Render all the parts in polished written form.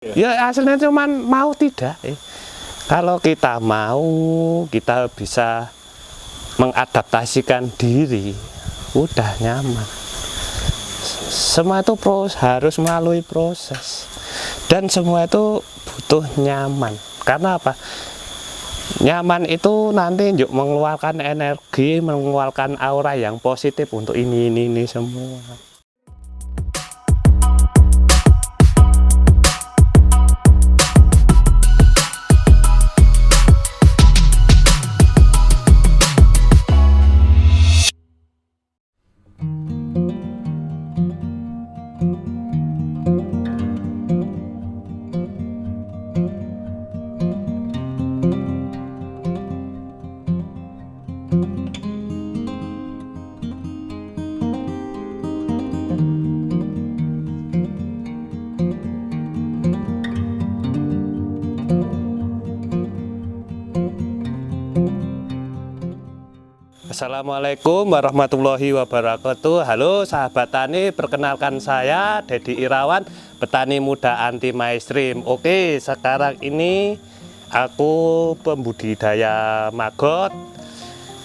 Ya hasilnya cuman mau tidak. Kalau kita mau, kita bisa mengadaptasikan diri, udah nyaman. Semua itu harus melalui proses, dan semua itu butuh nyaman. Karena apa? Nyaman itu nanti yuk mengeluarkan energi, mengeluarkan aura yang positif untuk ini semua. Assalamualaikum warahmatullahi wabarakatuh. Halo sahabat tani, perkenalkan saya Dedi Irawan, petani muda anti mainstream. Oke, sekarang ini aku pembudidaya maggot.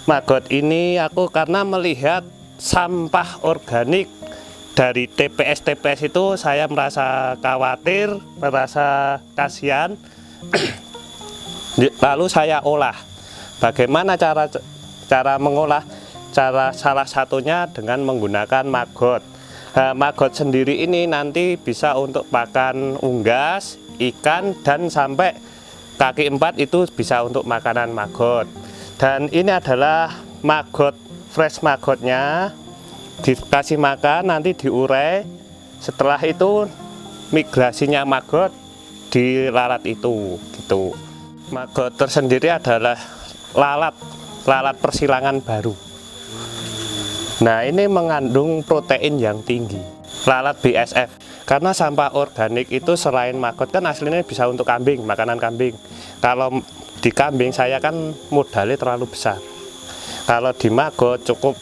Maggot ini aku karena melihat sampah organik dari TPS itu saya merasa khawatir, merasa kasihan. Lalu saya olah. Bagaimana cara mengolah? Salah satunya dengan menggunakan maggot. Maggot sendiri ini nanti bisa untuk pakan unggas, ikan, dan sampai kaki 4 itu bisa untuk makanan maggot. Dan ini adalah maggot, fresh maggotnya, dikasih makan, nanti diurai. Setelah itu migrasinya maggot dilalat itu gitu. Maggot tersendiri adalah lalat persilangan baru. Nah, ini mengandung protein yang tinggi, lalat BSF. Karena sampah organik itu selain maggot kan aslinya bisa untuk kambing, makanan kambing. Kalau di kambing saya kan modalnya terlalu besar. Kalau di maggot cukup,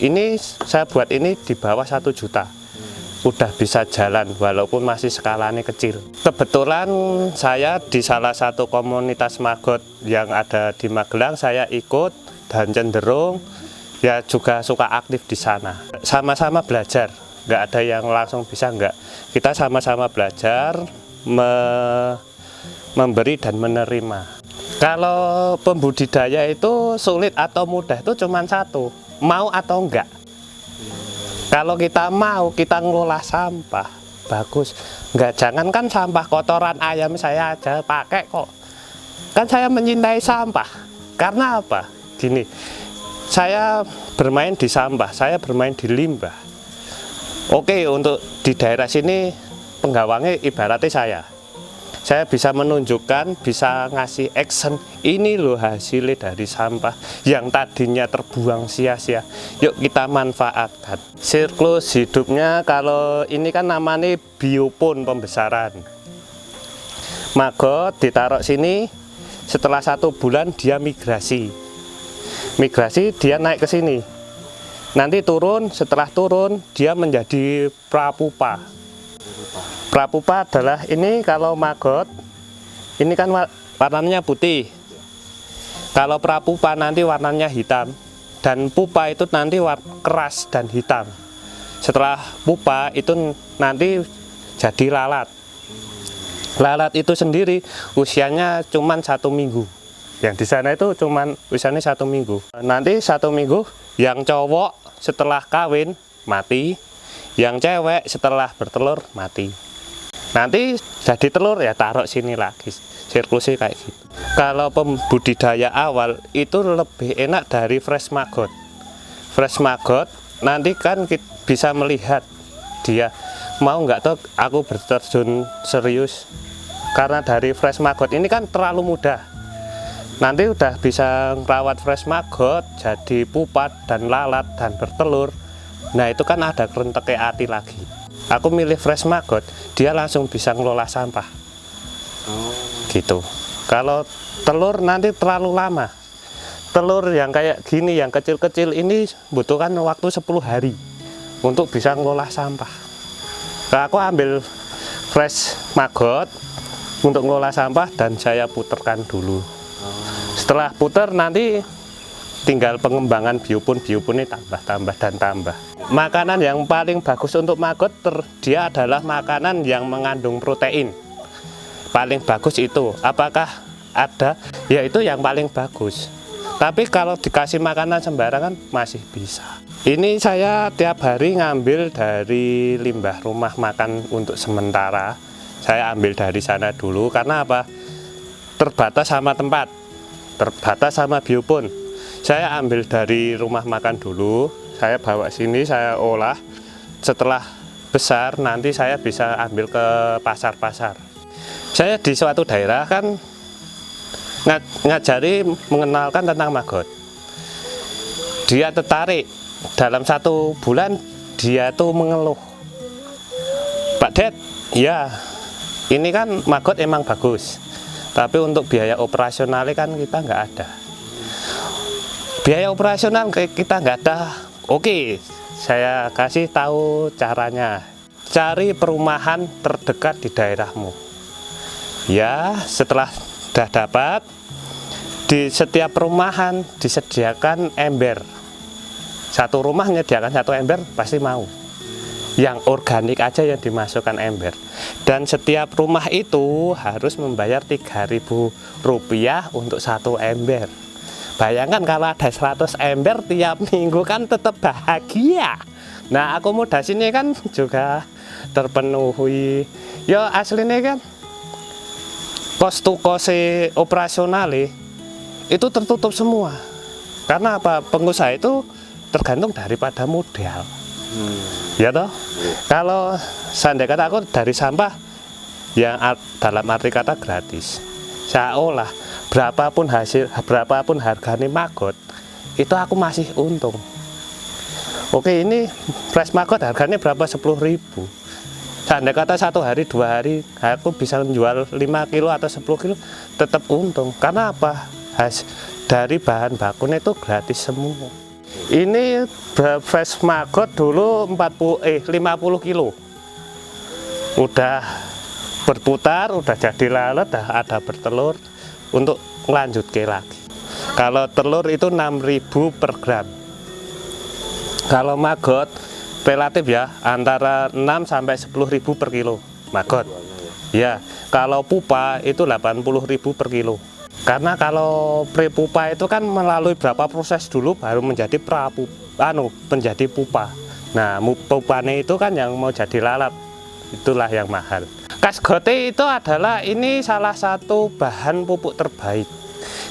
ini saya buat ini di bawah 1 juta. Udah bisa jalan walaupun masih skalanya kecil. Kebetulan saya di salah satu komunitas maggot yang ada di Magelang, saya ikut dan cenderung ya juga suka aktif di sana. Sama-sama belajar, nggak ada yang langsung bisa, nggak. Kita sama-sama belajar memberi dan menerima. Kalau pembudidaya itu sulit atau mudah itu cuma satu, mau atau enggak. Kalau kita mau, kita ngelola sampah, bagus. Enggak, jangankan sampah kotoran ayam saya aja pakai kok. Kan saya mencintai sampah. Karena apa? Gini, saya bermain di sampah, saya bermain di limbah. Oke, untuk di daerah sini penggawangnya ibaratnya saya bisa menunjukkan, bisa ngasih action, ini loh hasilnya dari sampah yang tadinya terbuang sia-sia. Yuk kita manfaatkan. Siklus hidupnya kalau ini kan namanya biopon pembesaran. Maggot ditaruh sini, setelah 1 bulan dia migrasi. Migrasi dia naik ke sini. Nanti turun, setelah turun dia menjadi prapupa. Prapupa adalah ini, kalau maggot ini kan warnanya putih. Kalau prapupa nanti warnanya hitam, dan pupa itu nanti keras dan hitam. Setelah pupa itu nanti jadi lalat. Lalat itu sendiri usianya cuma 1 minggu. Yang di sana itu cuma usianya 1 minggu. Nanti 1 minggu yang cowok setelah kawin mati, yang cewek setelah bertelur mati. Nanti jadi telur ya taruh sini lagi, siklusnya kayak gitu. Kalau pembudidaya awal itu lebih enak dari fresh maggot. Fresh maggot nanti kan kita bisa melihat dia mau nggak tuh aku berterjun serius. Karena dari fresh maggot ini kan terlalu mudah. Nanti udah bisa ngerawat fresh maggot jadi pupa dan lalat dan bertelur. Nah itu kan ada kerenteknya hati lagi. Aku milih fresh maggot, dia langsung bisa ngelola sampah. Gitu. Kalau telur nanti terlalu lama. Telur yang kayak gini, yang kecil-kecil ini butuhkan waktu 10 hari untuk bisa ngelola sampah. Nah, aku ambil fresh maggot untuk ngolah sampah dan saya puterkan dulu. Setelah puter nanti tinggal pengembangan biopun ini tambah dan tambah. Makanan yang paling bagus untuk maggot dia adalah makanan yang mengandung protein. Paling bagus itu. Apakah ada? Ya itu yang paling bagus. Tapi kalau dikasih makanan sembarangan masih bisa. Ini saya tiap hari ngambil dari limbah rumah makan untuk sementara. Saya ambil dari sana dulu karena apa? Terbatas sama tempat, terbatas sama biopun. Saya ambil dari rumah makan dulu, saya bawa sini, saya olah. Setelah besar nanti saya bisa ambil ke pasar-pasar. Saya di suatu daerah kan ngajari mengenalkan tentang maggot. Dia tertarik, dalam 1 bulan dia tuh mengeluh, Pak Ded, ya ini kan maggot emang bagus, tapi untuk biaya operasionalnya kan kita nggak ada. Biaya operasional kita nggak ada. Oke, saya kasih tahu caranya. Cari perumahan terdekat di daerahmu. Ya, setelah sudah dapat, di setiap perumahan disediakan ember. Satu rumah menyediakan 1 ember, pasti mau. Yang organik aja yang dimasukkan ember. Dan setiap rumah itu harus membayar Rp3.000 untuk 1 ember. Bayangkan kalau ada 100 ember tiap minggu kan tetap bahagia. Nah, akomodasinya kan juga terpenuhi. Ya aslinya kan kos operasional itu tertutup semua. Karena apa? Pengusaha itu tergantung daripada modal. Ya toh? Kalau seandainya kata aku dari sampah yang dalam arti kata gratis, saya olah berapapun harganya maggot, itu aku masih untung. Oke, ini fresh maggot harganya berapa? 10.000. Seandainya kata 1 hari 2 hari aku bisa menjual 5 kilo atau 10 kilo, tetap untung. Karena apa? Dari bahan bakunya itu gratis semua. Ini fresh maggot dulu 50 kilo. Udah berputar, udah jadi lalat, ada bertelur. Untuk lanjut ke lagi. Kalau telur itu 6.000 per gram. Kalau maggot relatif ya antara 6 sampai 10.000 per kilo maggot. Ya, kalau pupa itu 80.000 per kilo. Karena kalau pre-pupa itu kan melalui berapa proses dulu baru menjadi menjadi pupa. Nah, pupanya itu kan yang mau jadi lalat. Itulah yang mahal. Kasgote itu adalah ini salah satu bahan pupuk terbaik.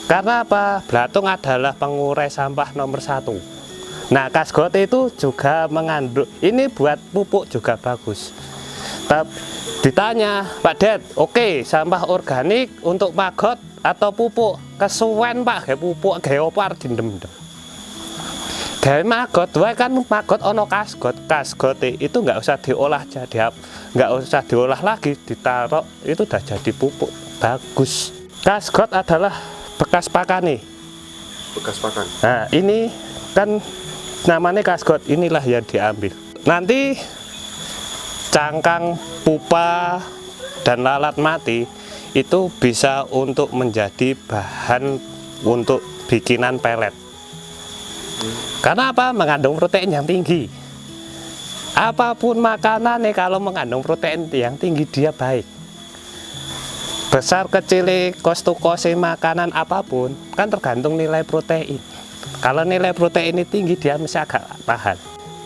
Karena apa? Belatung adalah pengurai sampah nomor 1. Nah, kasgote itu juga mengandung, ini buat pupuk juga bagus. Ditanya, Pak Ded, oke, sampah organik untuk maggot atau pupuk? Kesuwen Pak, kayak pupuk geopar dindem. Dari maggot, kan maggot ono kasgote itu nggak usah diolah, nggak usah diolah lagi, ditaruh itu udah jadi pupuk bagus. Kasgot adalah bekas pakan nih. Bekas pakan. Nah, ini kan namanya kasgot, inilah yang diambil. Nanti cangkang pupa dan lalat mati itu bisa untuk menjadi bahan untuk bikinan pelet. Karena apa? Mengandung protein yang tinggi. Apapun makanan nih kalau mengandung protein yang tinggi dia baik. Besar kecil kos makanan apapun kan tergantung nilai protein. Kalau nilai protein ini tinggi dia mesti agak tahan.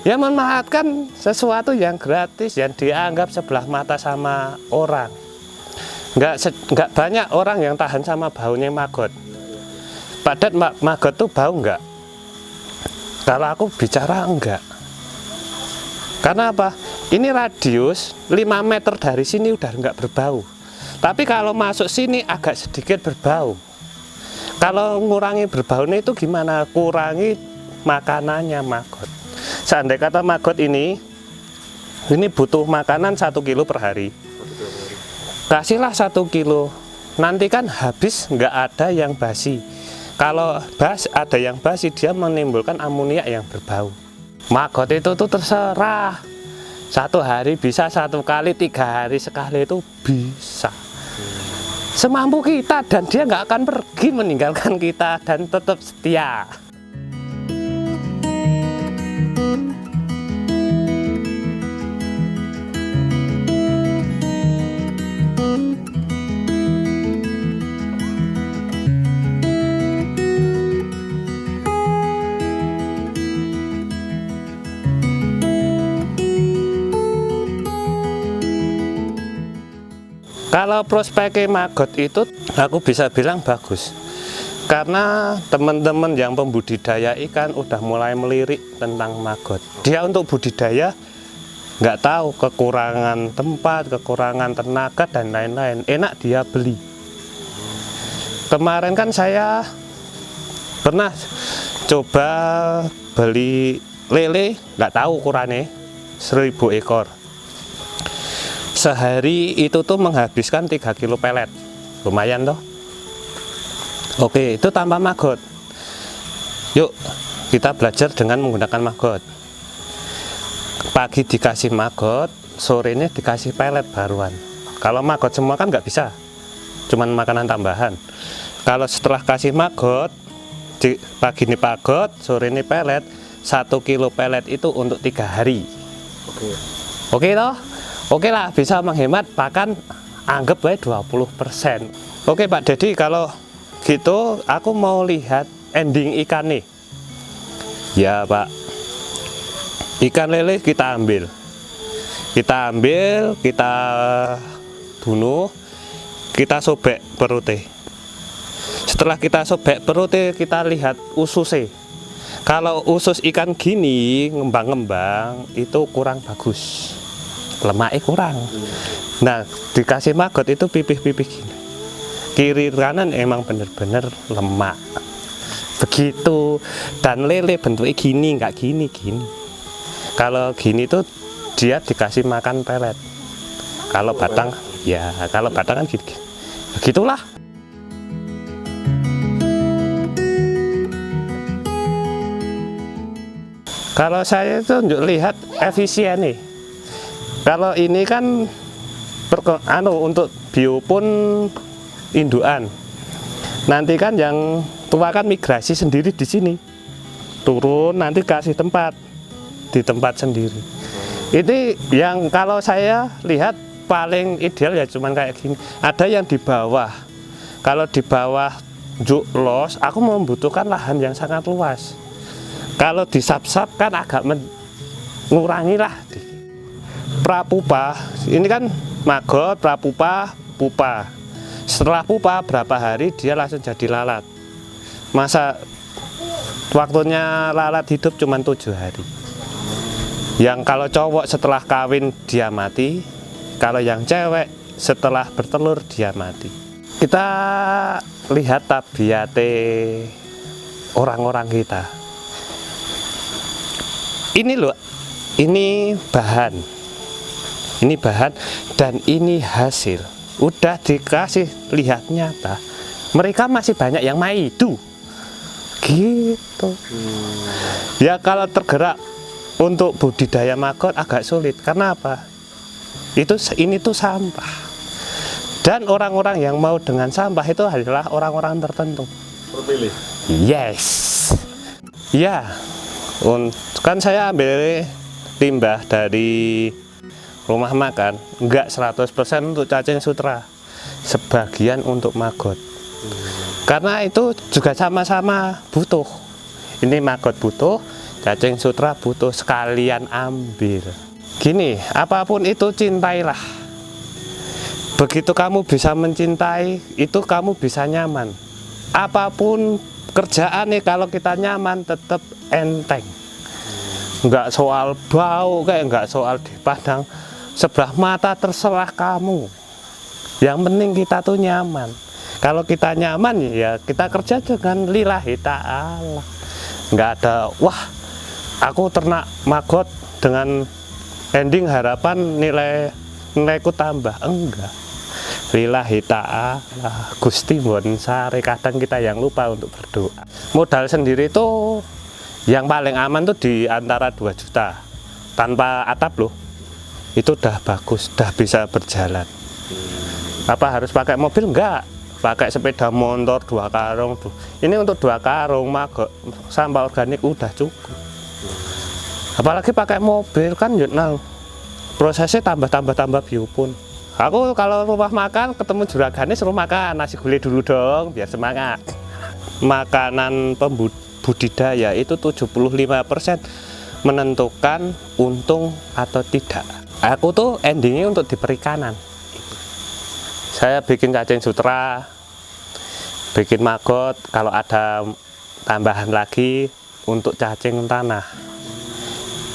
Ya memanfaatkan sesuatu yang gratis yang dianggap sebelah mata sama orang. Nggak banyak orang yang tahan sama baunya maggot. Pak Ded, maggot tuh bau nggak? Kalau aku bicara enggak. Karena apa? Ini radius 5 meter dari sini udah enggak berbau. Tapi kalau masuk sini agak sedikit berbau. Kalau ngurangi berbaunya itu gimana? Kurangi makanannya maggot. Seandainya kata maggot ini butuh makanan 1 kilo per hari. Kasihlah 1 kilo. Nanti kan habis, nggak ada yang basi. Kalau ada yang basi, dia menimbulkan amonia yang berbau. Maggot itu tuh terserah. 1 hari bisa 1 kali, 3 hari sekali itu bisa. Semampu kita, dan dia nggak akan pergi meninggalkan kita dan tetap setia. Kalau prospeknya Maggot itu aku bisa bilang bagus, karena teman-teman yang pembudidaya ikan udah mulai melirik tentang Maggot. Dia untuk budidaya nggak tahu kekurangan tempat, kekurangan tenaga dan lain-lain, enak dia beli. Kemarin kan saya pernah coba beli lele, nggak tahu ukurannya, 1000 ekor. Sehari itu tuh menghabiskan 3 kilo pelet, lumayan toh. Oke, itu tanpa Maggot. Yuk kita belajar dengan menggunakan Maggot. Pagi dikasih Maggot, sorenya dikasih pelet baruan. Kalau Maggot semua kan nggak bisa, cuman makanan tambahan. Kalau setelah kasih Maggot, pagi ini Maggot, sore ini pelet, 1 kilo pelet itu untuk 3 hari. Oke toh? Oke lah, bisa menghemat, bahkan anggap baik 20%. Oke Pak Dedi, kalau gitu aku mau lihat ending ikan nih. Ya Pak, ikan lele kita ambil, kita bunuh, kita sobek perutnya. Setelah kita sobek perutnya, kita lihat ususnya. Kalau usus ikan gini ngembang-ngembang itu kurang bagus, lemaknya kurang. Nah, dikasih Maggot itu pipih-pipih gini, kiri kanan emang bener-bener lemak begitu. Dan lele bentuknya gini, nggak gini. Kalau gini tuh dia dikasih makan pelet. Kalau batang, ya kalau batang kan gini. Begitulah. Kalau saya itu lihat efisien nih. Kalau ini kan untuk bio pun indukan. Nanti kan yang tua kan migrasi sendiri di sini. Turun nanti kasih tempat di tempat sendiri. Ini yang kalau saya lihat paling ideal ya cuman kayak gini. Ada yang di bawah. Kalau di bawah juk los, aku membutuhkan lahan yang sangat luas. Kalau disap-sap kan agak mengurangi lah. Prapupa, ini kan Maggot, prapupa, pupa. Setelah pupa berapa hari dia langsung jadi lalat. Masa waktunya lalat hidup cuma 7 hari. Yang kalau cowok setelah kawin dia mati, kalau yang cewek setelah bertelur dia mati. Kita lihat tabiate orang-orang kita. Ini loh, ini bahan dan ini hasil. Udah dikasih lihat nyata, mereka masih banyak yang maidu gitu. Ya kalau tergerak untuk budidaya Maggot agak sulit. Karena apa? Ini tuh sampah, dan orang-orang yang mau dengan sampah itu adalah orang-orang tertentu. Terpilih. Yes. Ya, kan saya ambil limbah dari rumah makan, enggak 100% untuk cacing sutra, sebagian untuk Maggot. Karena itu juga sama-sama butuh. Ini Maggot butuh, cacing sutra butuh, sekalian ambil. Gini, apapun itu cintailah. Begitu kamu bisa mencintai, itu kamu bisa nyaman. Apapun kerjaan nih, kalau kita nyaman tetap enteng. Enggak soal bau, kayak enggak soal dipandang sebelah mata, terserah kamu. Yang penting kita tuh nyaman. Kalau kita nyaman ya kita kerja dengan lillahi ta'ala. Enggak ada, wah aku ternak Maggot dengan ending harapan nilaiku tambah. Enggak. Lillahi ta'ala, Gusti Mbon Sare. Kadang kita yang lupa untuk berdoa. Modal sendiri itu yang paling aman tuh di antara 2 juta tanpa atap loh. itu udah bagus, udah bisa berjalan. Apa harus pakai mobil? Enggak, pakai sepeda motor 2 karung tuh. Ini untuk 2 karung maggot sampah organik udah cukup. Apalagi pakai mobil kan nah, prosesnya tambah biupun. Aku kalau rumah makan ketemu juragane suruh makan nasi gulai dulu dong biar semangat. Makanan budidaya itu 75% menentukan untung atau tidak. Aku tuh endingnya untuk di perikanan. Saya bikin cacing sutra, bikin maggot, kalau ada tambahan lagi untuk cacing tanah.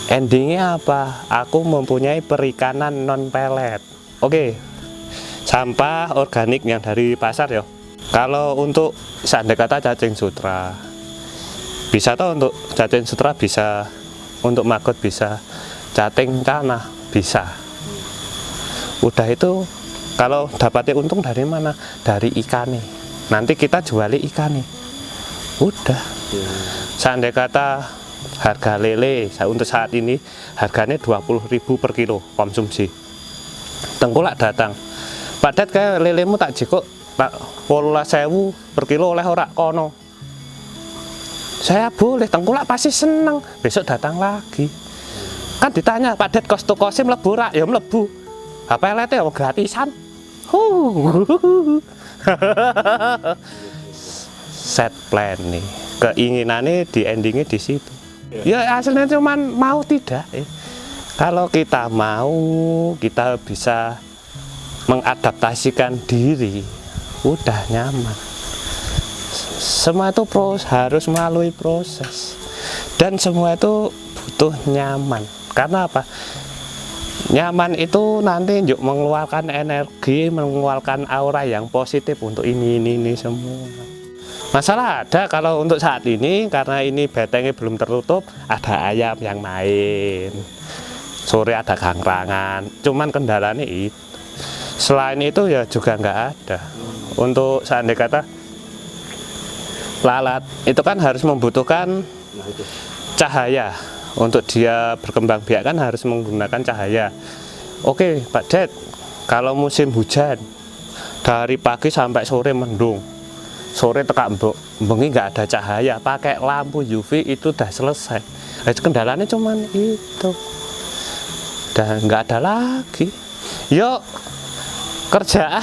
Endingnya apa? Aku mempunyai perikanan non pelet. Oke, sampah organik yang dari pasar ya. Kalau untuk seandainya kata cacing sutra, bisa toh untuk cacing sutra bisa, untuk maggot bisa, cacing tanah bisa. Udah itu kalau dapatnya untung dari mana? Dari ikannya. Nanti kita juali ikannya. Udah. Seandainya kata harga lele untuk saat ini harganya 20.000 per kilo konsumsi. Tengkulak datang. Padat kayak lelemu tak jikok tak 18.000 per kilo oleh ora kono. Saya boleh, tengkulak pasti seneng. Besok datang lagi. Kan ditanya, Pak Det kos to kosim mlebu ora? Ya mlebu. Apa elete ya gratisan. Set plan nih. Keinginannya di endingnya di situ. Ya hasilnya cuman mau tidak. Kalau kita mau, kita bisa mengadaptasikan diri. Udah nyaman. Semua itu harus melalui proses. Dan semua itu butuh nyaman. Karena apa? Nyaman itu nanti yuk mengeluarkan energi, mengeluarkan aura yang positif untuk ini semua. Masalah ada kalau untuk saat ini, karena ini betengnya belum tertutup, ada ayam yang main. Sore ada gangrangan, cuman kendalanya itu. Selain itu ya juga nggak ada. Untuk seandainya kata lalat, itu kan harus membutuhkan cahaya. Untuk dia berkembang biak kan harus menggunakan cahaya. Oke Pak Det, kalau musim hujan dari pagi sampai sore mendung, sore tekak bengi nggak ada cahaya, pakai lampu UV itu udah selesai. Kendalanya cuman itu, dan nggak ada lagi. Yuk kerjaan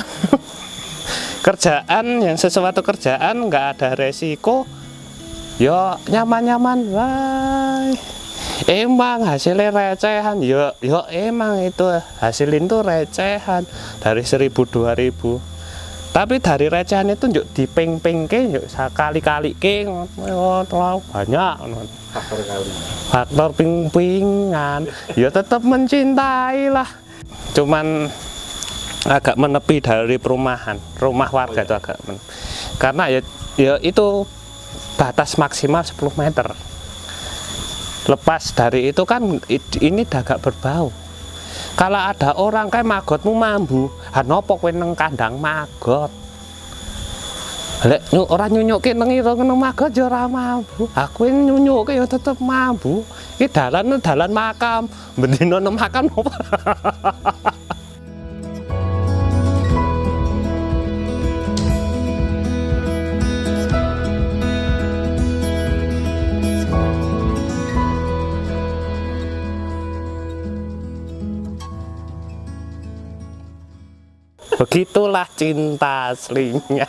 kerjaan yang sesuatu kerjaan nggak ada resiko, yo nyaman-nyaman, bye. Emang hasilnya recehan, yo emang itu hasilin tuh recehan dari 1.000 2.000. Tapi dari recehan itu yuk diping-ping ke, yuk sekali-kali ke, terlalu banyak. Faktor ping-pingan, ya tetap mencintai lah. Cuman agak menepi dari perumahan, rumah warga itu agak karena ya itu batas maksimal 10 meter. Lepas dari itu kan ini agak berbau. Kalau ada orang kayak magotmu mambu, hanopo kowe nang kandang maggot. Lek orang nyunyuke nang ira nang maggot ya ora mambu. Aku nyunyuke ya tetep mambu. Iki dalan makam, bendina nang makam opo. Begitulah cinta aslinya.